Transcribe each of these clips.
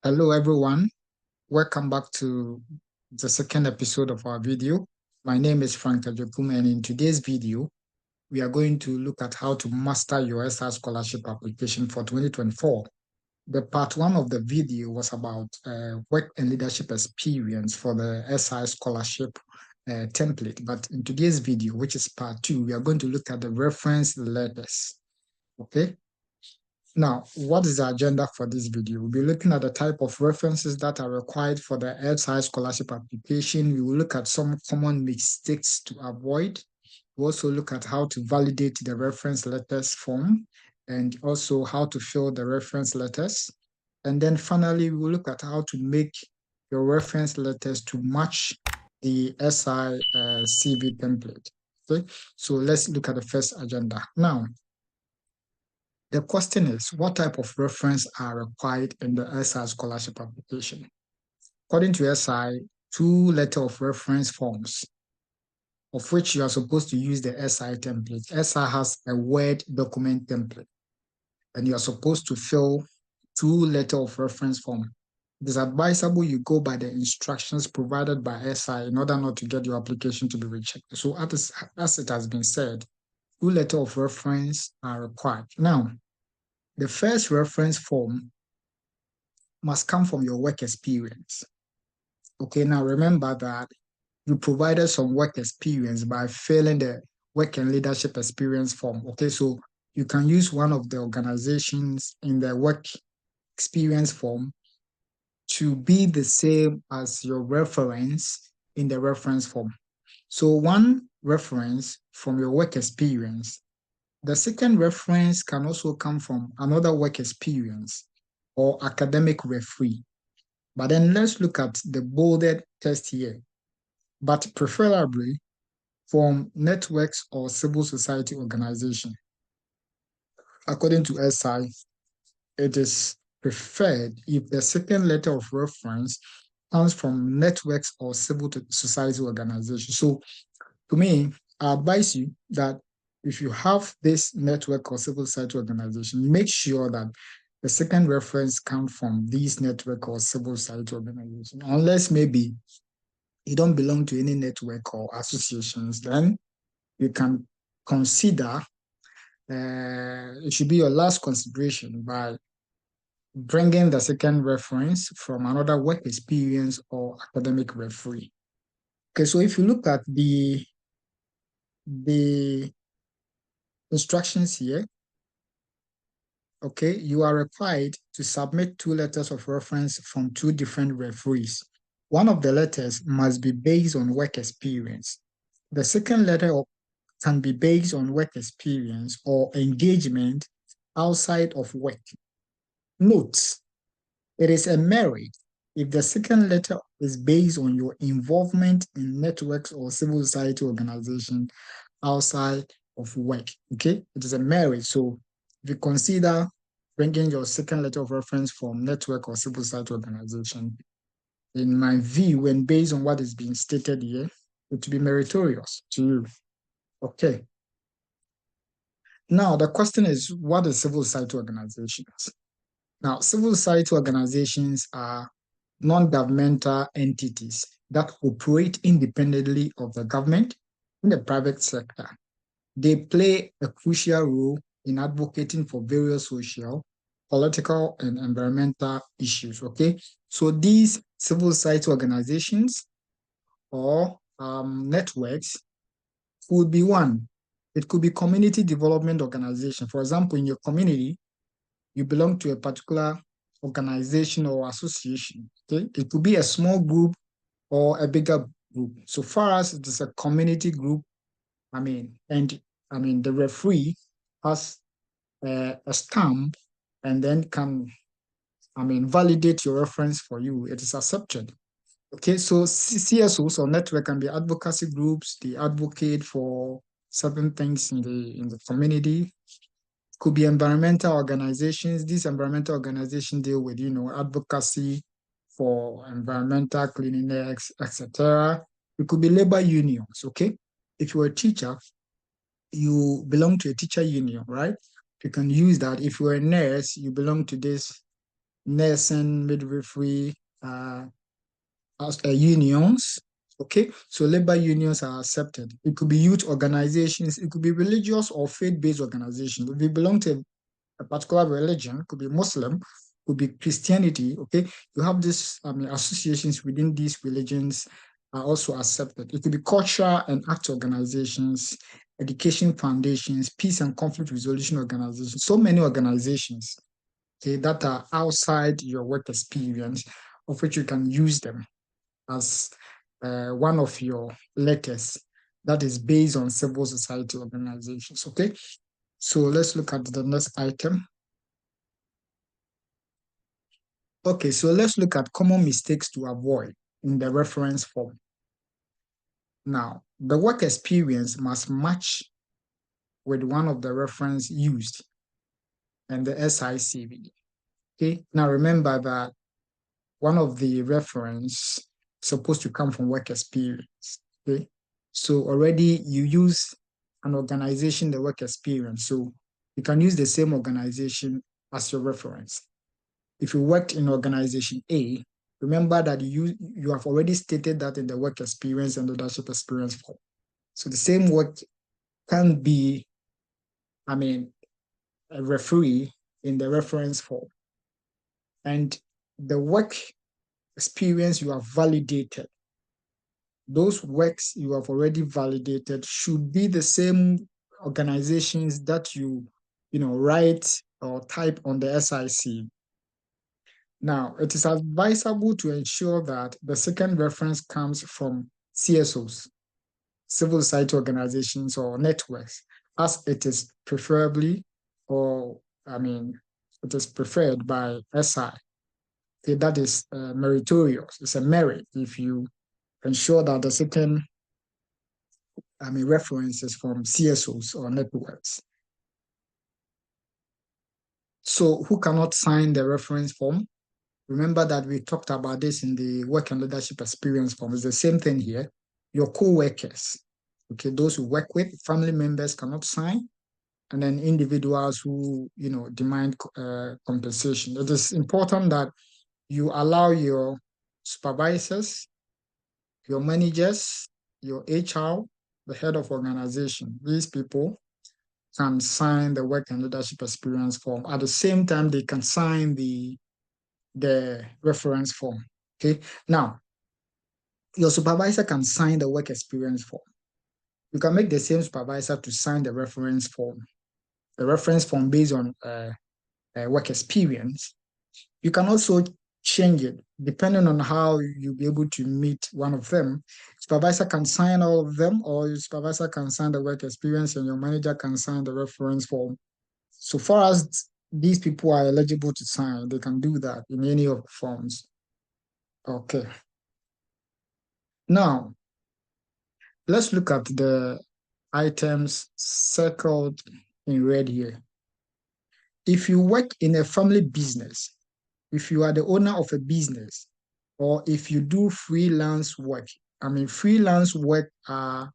Hello, everyone. Welcome back to the second episode of our video. My name is Frank Ajopum, and in today's video, we are going to look at how to master your SI scholarship application for 2024. The part one of the video was about work and leadership experience for the SI scholarship template. But in today's video, which is part two, we are going to look at the reference letters. Okay. Now, what is the agenda for this video? We'll be looking at the type of references that are required for the SI scholarship application. We will look at some common mistakes to avoid. We'll also look at how to validate the reference letters form and also how to fill the reference letters. And then finally, we will look at how to make your reference letters to match the SI CV template. Okay, so let's look at the first agenda. Now, the question is, what type of reference are required in the SI scholarship application? According to SI, two letter of reference forms, of which you are supposed to use the SI template. SI has a Word document template, and you are supposed to fill two letter of reference form. It is advisable you go by the instructions provided by SI in order not to get your application to be rejected. So as it has been said, two letter of reference are required. Now, the first reference form must come from your work experience. Okay, now remember that you provided some work experience by filling the work and leadership experience form. Okay, so you can use one of the organizations in the work experience form to be the same as your reference in the reference form. So one reference from your work experience. The second reference can also come from another work experience or academic referee. But then let's look at the bolded test here, but preferably from networks or civil society organization. According to SI, it is preferred if the second letter of reference comes from networks or civil society organization. So to me, I advise you that if you have this network or civil society organization, make sure that the second reference comes from these network or civil society organization. Unless maybe you don't belong to any network or associations, then you can consider, it should be your last consideration by bringing the second reference from another work experience or academic referee. Okay, so if you look at the instructions here, okay, you are required to submit two letters of reference from two different referees. One of the letters must be based on work experience. The second letter can be based on work experience or engagement outside of work. Note, it is a merit if the second letter is based on your involvement in networks or civil society organization outside of work. Okay, it is a merit. So if you consider bringing your second letter of reference from network or civil society organization, in my view, when based on what is being stated here, it will be meritorious to you. Okay. Now, the question is, what is civil society organizations? Now, civil society organizations are non-governmental entities that operate independently of the government in the private sector. They play a crucial role in advocating for various social, political, and environmental issues, okay? So these civil society organizations or networks could be one. It could be community development organization. For example, in your community, you belong to a particular organization or association, okay? It could be a small group or a bigger group. So far as it is a community group, the referee has a stamp and then can, validate your reference for you. It is accepted. Okay, so CSOs or network can be advocacy groups. They advocate for certain things in the community. Could be environmental organizations. These environmental organizations deal with, advocacy for environmental cleanliness, etc. It could be labor unions, okay? If you're a teacher, you belong to a teacher union, right? You can use that. If you're a nurse, you belong to this nursing, midwifery, unions. Okay, so labor unions are accepted. It could be youth organizations, it could be religious or faith-based organizations. If you belong to a particular religion, could be Muslim, could be Christianity, okay? You have these associations within these religions are also accepted. It could be cultural and art organizations, education foundations, peace and conflict resolution organizations, so many organizations, okay, that are outside your work experience, of which you can use them as one of your letters that is based on civil society organizations, okay? So let's look at the next item. Okay, so let's look at common mistakes to avoid in the reference form. Now, the work experience must match with one of the reference used and the SICV. Okay, now remember that one of the reference supposed to come from work experience. Okay, so already you use an organization, the work experience. So you can use the same organization as your reference. If you worked in organization A, remember that you have already stated that in the work experience and leadership experience form. So the same work can be, a referee in the reference form. And the work experience you have validated, those works you have already validated should be the same organizations that you write or type on the SIC. Now, it is advisable to ensure that the second reference comes from CSOs, civil society organizations or networks, as it is preferably, it is preferred by SI. Okay, that is meritorious. It's a merit if you ensure that the second references from CSOs or networks. So who cannot sign the reference form? Remember that we talked about this in the work and leadership experience form. It's the same thing here. Your co-workers, okay, those who work with, family members cannot sign, and then individuals who, demand compensation. It is important that you allow your supervisors, your managers, your HR, the head of organization, these people can sign the work and leadership experience form. At the same time, they can sign the reference form. Okay. Now, your supervisor can sign the work experience form. You can make the same supervisor to sign the reference form based on work experience. You can also change it depending on how you'll be able to meet one of them. Supervisor can sign all of them, or your supervisor can sign the work experience and your manager can sign the reference form. So far as these people are eligible to sign, they can do that in any of the forms. Okay. Now, let's look at the items circled in red here. If you work in a family business, if you are the owner of a business, or if you do freelance work, freelance work are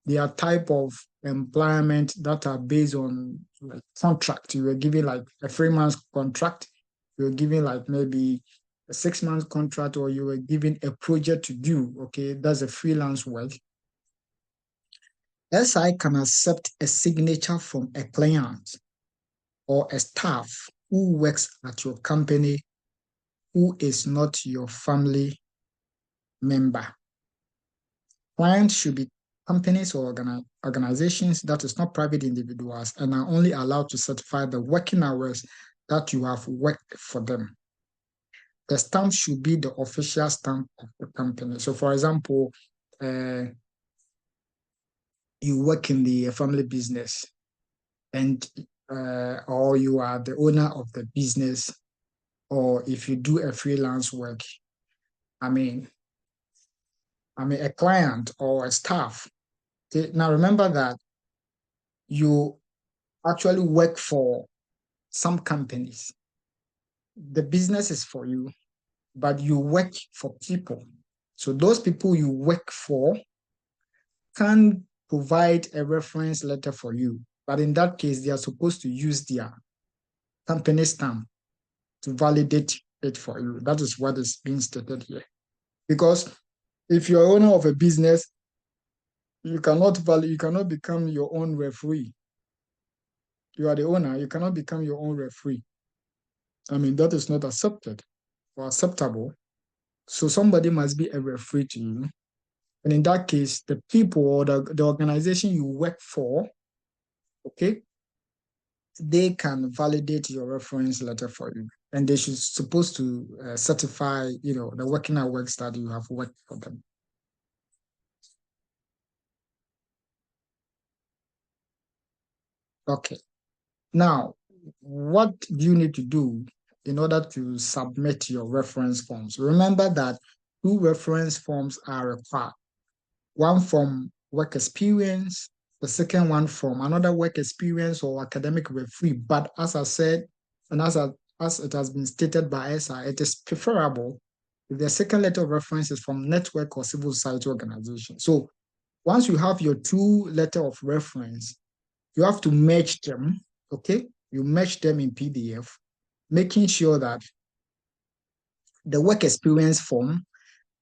their type of employment that are based on like contract. You were given like a 3-month contract, you were given like maybe a 6-month contract, or you were given a project to do. Okay, that's a freelance work. SI can accept a signature from a client or a staff who works at your company who is not your family member. Clients should be companies or organizations that is not private individuals and are only allowed to certify the working hours that you have worked for them. The stamp should be the official stamp of the company. So for example, you work in the family business and or you are the owner of the business, or if you do a freelance work, a client or a staff. Okay? Now remember that you actually work for some companies. The business is for you, but you work for people. So those people you work for can provide a reference letter for you. But in that case, they are supposed to use their company stamp to validate it for you. That is what is being stated here. Because if you're owner of a business, you cannot become your own referee. You are the owner, you cannot become your own referee. I mean, that is not accepted or acceptable. So somebody must be a referee to you. And in that case, the people or the organization you work for, okay, they can validate your reference letter for you. And they should supposed to certify, the working hours that you have worked for them. Okay. Now, what do you need to do in order to submit your reference forms? Remember that two reference forms are required. One from work experience, the second one from another work experience or academic referee. But as I said, and as it has been stated by SI, it is preferable if the second letter of reference is from network or civil society organization. So once you have your two letter of reference, you have to merge them, okay? You merge them in PDF, making sure that the work experience form,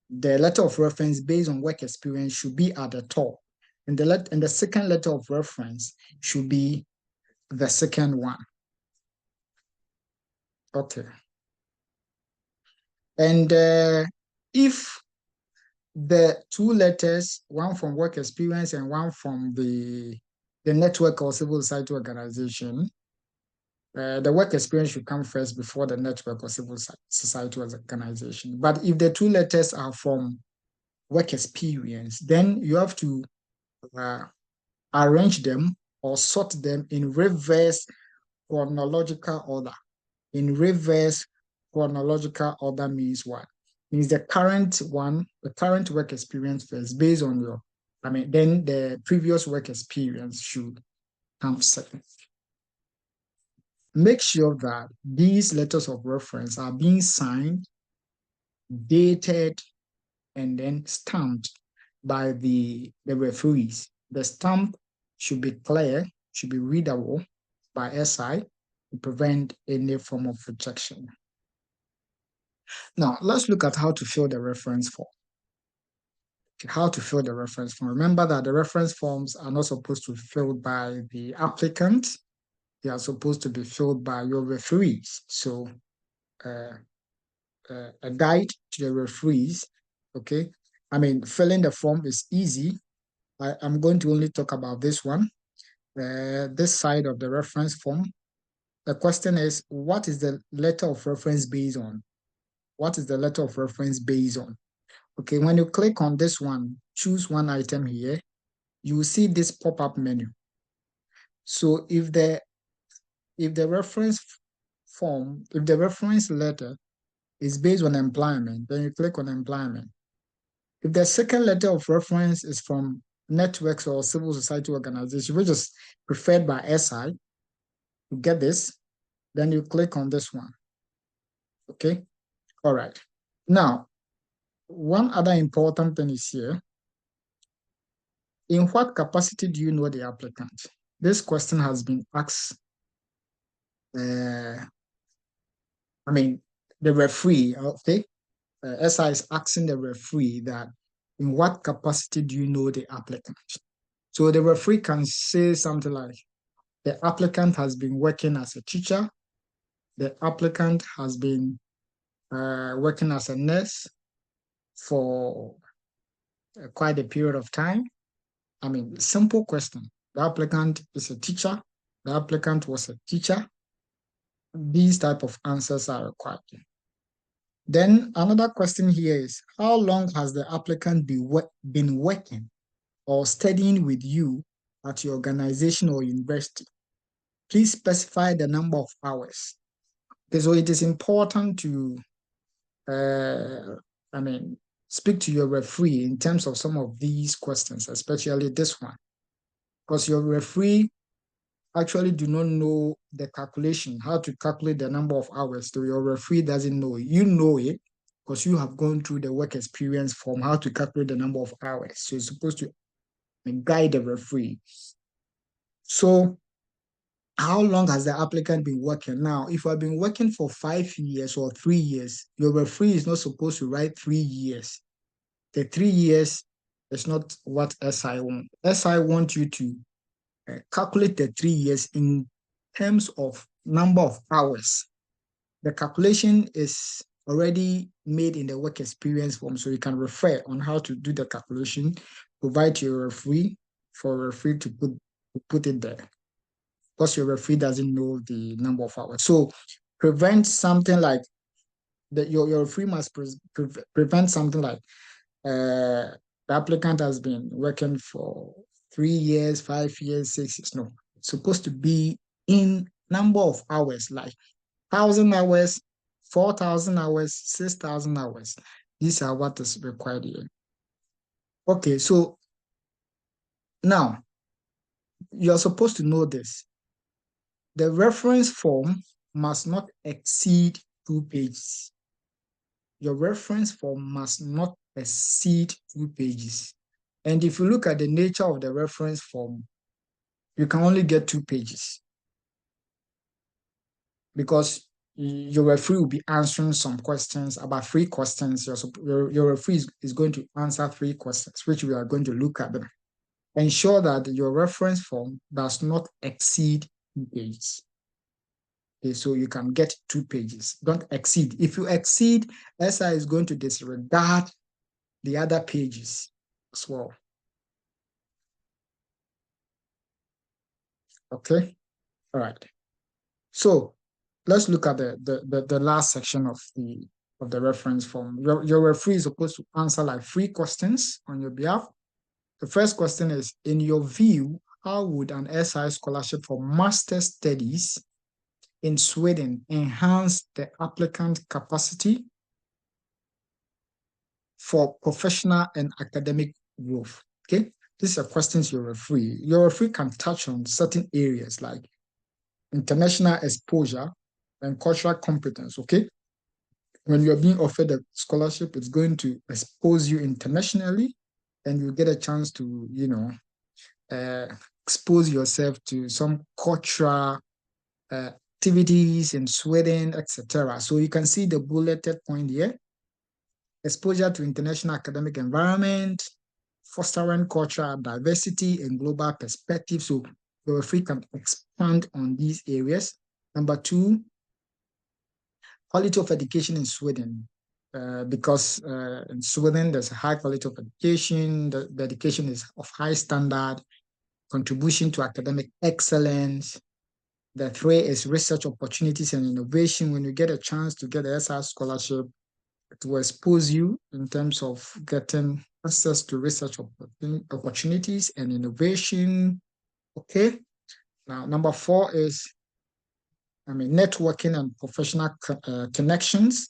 the letter of reference based on work experience should be at the top. And the second letter of reference should be the second one. Okay. And if the two letters, one from work experience and one from the network or civil society organization, the work experience should come first before the network or civil society organization. But if the two letters are from work experience, then you have to arrange them or sort them in reverse chronological order. In reverse chronological order means what? Means the current work experience first, based on then the previous work experience should come second. Make sure that these letters of reference are being signed, dated, and then stamped by the referees. The stamp should be clear, should be readable by SI to prevent any form of rejection. Now, let's look at how to fill the reference form. How to fill the reference form. Remember that the reference forms are not supposed to be filled by the applicant. They are supposed to be filled by your referees. So, a guide to the referees, okay? I mean, filling the form is easy. I'm going to only talk about this one, this side of the reference form. The question is, what is the letter of reference based on? What is the letter of reference based on? Okay, when you click on this one, choose one item here, you will see this pop-up menu. So if the reference form, if the reference letter is based on employment, then you click on employment. If the second letter of reference is from networks or civil society organization, which is preferred by SI, you get this, then you click on this one. Okay, all right. Now, one other important thing is here. In what capacity do you know the applicant? This question has been asked. The referee, okay? SI is asking the referee that in what capacity do you know the applicant? So the referee can say something like, the applicant has been working as a teacher, the applicant has been working as a nurse for quite a period of time. I mean, simple question. The applicant is a teacher. The applicant was a teacher. These type of answers are required. Then another question here is, how long has the applicant been working or studying with you at your organization or university? Please specify the number of hours. Okay, so it is important to speak to your referee in terms of some of these questions, especially this one, because your referee actually do not know the calculation, how to calculate the number of hours. So your referee doesn't know it. You know it because you have gone through the work experience form, how to calculate the number of hours. So you're supposed to guide the referee. So how long has the applicant been working? Now, if you have been working for 5 years or 3 years, your referee is not supposed to write 3 years. The 3 years is not what SI want. SI want you to calculate the 3 years in terms of number of hours. The calculation is already made in the work experience form, so you can refer on how to do the calculation, provide your referee for a referee to put it there, because your referee doesn't know the number of hours. So prevent something like that. Your referee must prevent something like the applicant has been working for 3 years, 5 years, 6 years. No, it's supposed to be in number of hours, like 1,000 hours, 4,000 hours, 6,000 hours. These are what is required here. Okay, so now you're supposed to know this. The reference form must not exceed 2 pages. Your reference form must not exceed 2 pages. And if you look at the nature of the reference form, you can only get 2 pages because your referee will be answering some questions, about 3 questions. Your referee is going to answer 3 questions, which we are going to look at them. Ensure that your reference form does not exceed 2 pages. Okay, so you can get 2 pages. Don't exceed. If you exceed, SI is going to disregard the other pages as well. Okay, all right. So let's look at the last section of the reference form. Your referee is supposed to answer like 3 questions on your behalf. The first question is, in your view, how would an SI scholarship for master's studies in Sweden enhance the applicant capacity for professional and academic growth? Okay, these are questions your referee. Your referee can touch on certain areas like international exposure and cultural competence. Okay, when you're being offered a scholarship, it's going to expose you internationally, and you get a chance to, expose yourself to some cultural activities in Sweden, etc. So you can see the bulleted point here: exposure to international academic environment, fostering cultural diversity and global perspective. So your referee can expand on these areas. Number 2, quality of education in Sweden. Because in Sweden, there's a high quality of education. The education is of high standard, contribution to academic excellence. The 3 is research opportunities and innovation. When you get a chance to get an SR scholarship, it will expose you in terms of getting access to research opportunities and innovation. Okay. Now, number 4 is, networking and professional connections.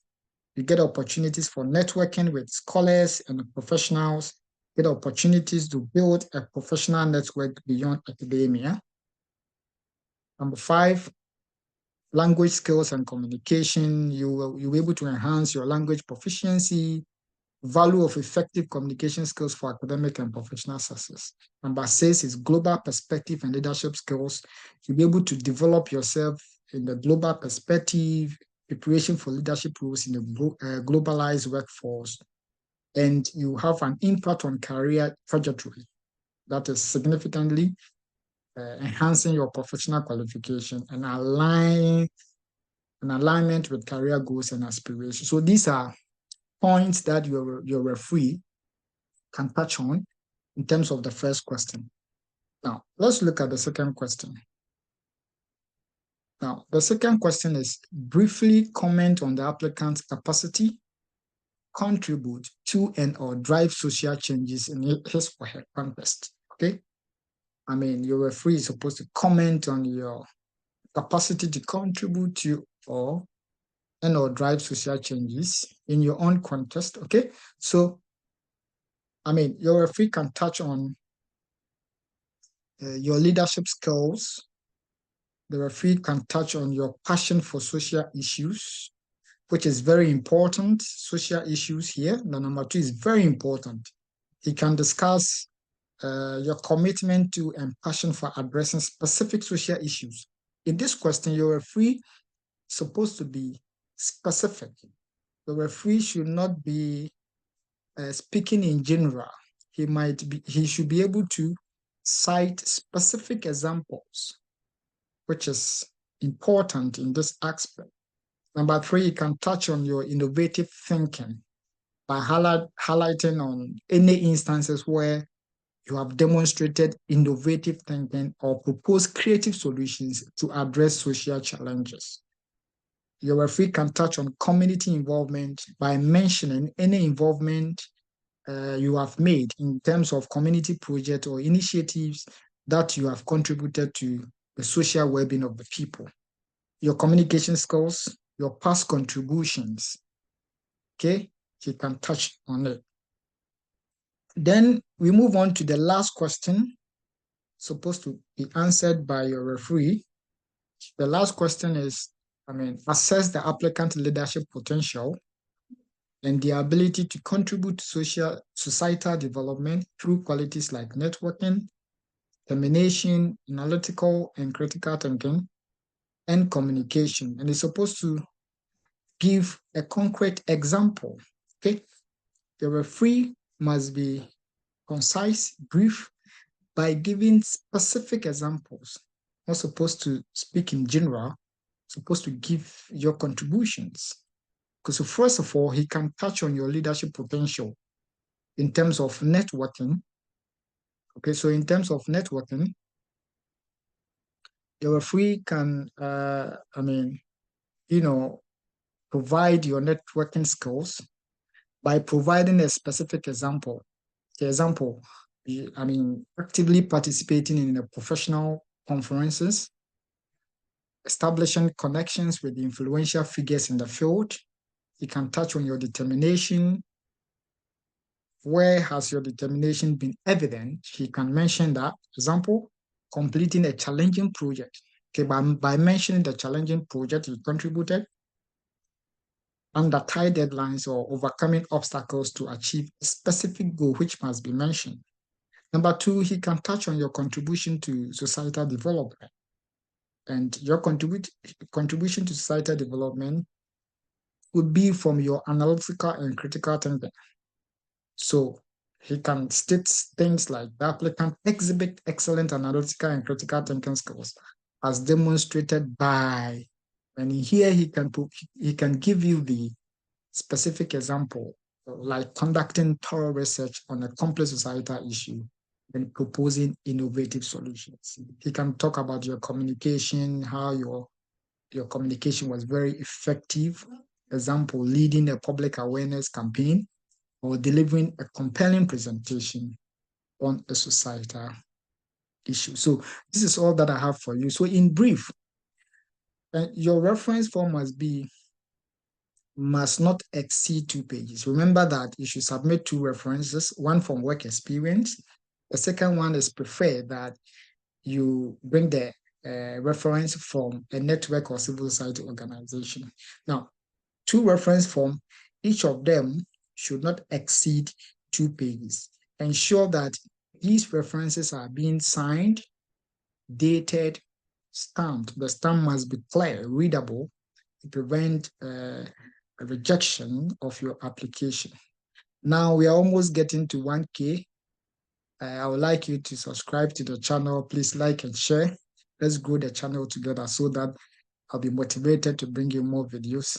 You get opportunities for networking with scholars and professionals, get opportunities to build a professional network beyond academia. Number 5, language skills and communication. You will be able to enhance your language proficiency, value of effective communication skills for academic and professional success. Number 6 is global perspective and leadership skills. You'll be able to develop yourself in the global perspective, preparation for leadership roles in the globalized workforce, and you have an impact on career trajectory that is significantly enhancing your professional qualification and alignment with career goals and aspirations. So these are points that your referee can touch on in terms of the first question. Now, let's look at the second question. Now, the second question is, briefly comment on the applicant's capacity, contribute to and/or drive social changes in his or her context. Okay? Your referee is supposed to comment on your capacity to contribute to and/or drive social changes in your own context. Okay? So, your referee can touch on your leadership skills. The referee can touch on your passion for social issues, which is very important. Social issues here. The number 2 is very important. He can discuss your commitment to and passion for addressing specific social issues in this question, your referee supposed to be specific. The referee should not be speaking in general. He should be able to cite specific examples, which is important in this aspect. Number three, you can touch on your innovative thinking by highlighting on any instances where you have demonstrated innovative thinking or proposed creative solutions to address social challenges. Your referee can touch on community involvement by mentioning any involvement you have made in terms of community projects or initiatives that you have contributed to the social well-being of the people. Your communication skills, your past contributions, okay? You can touch on it. Then we move on to the last question, supposed to be answered by your referee. The last question is, assess the applicant leadership potential and the ability to contribute to societal development through qualities like networking, determination, analytical and critical thinking, and communication. And it's supposed to give a concrete example. Okay, the referee must be concise, brief, by giving specific examples. Not supposed to speak in general, supposed to give your contributions. Because first of all, he can touch on your leadership potential in terms of networking. Okay, so in terms of networking, your referee can, provide your networking skills by providing a specific example. For example, actively participating in the professional conferences, establishing connections with influential figures in the field. You can touch on your determination. Where has your determination been evident? He can mention that. For example, completing a challenging project. Okay, by mentioning the challenging project you contributed, under tight deadlines or overcoming obstacles to achieve a specific goal which must be mentioned. Number two, he can touch on your contribution to societal development. And your contribution to societal development would be from your analytical and critical thinking. So he can state things like the applicant exhibit excellent analytical and critical thinking skills as demonstrated by, and here he can give you the specific example, like conducting thorough research on a complex societal issue and proposing innovative solutions. He can talk about your communication, how your communication was very effective. Example, leading a public awareness campaign or delivering a compelling presentation on a societal issue. So this is all that I have for you. So in brief, your reference form must not exceed 2 pages. Remember that you should submit 2 references, one from work experience. The second one is preferred that you bring the reference from a network or civil society organization. Now, 2 reference forms, each of them should not exceed 2 pages. Ensure that these references are being signed, dated, stamped. The stamp must be clear, readable, to prevent a rejection of your application. Now we are almost getting to 1K. I would like you to subscribe to the channel. Please like and share. Let's grow the channel together so that I'll be motivated to bring you more videos.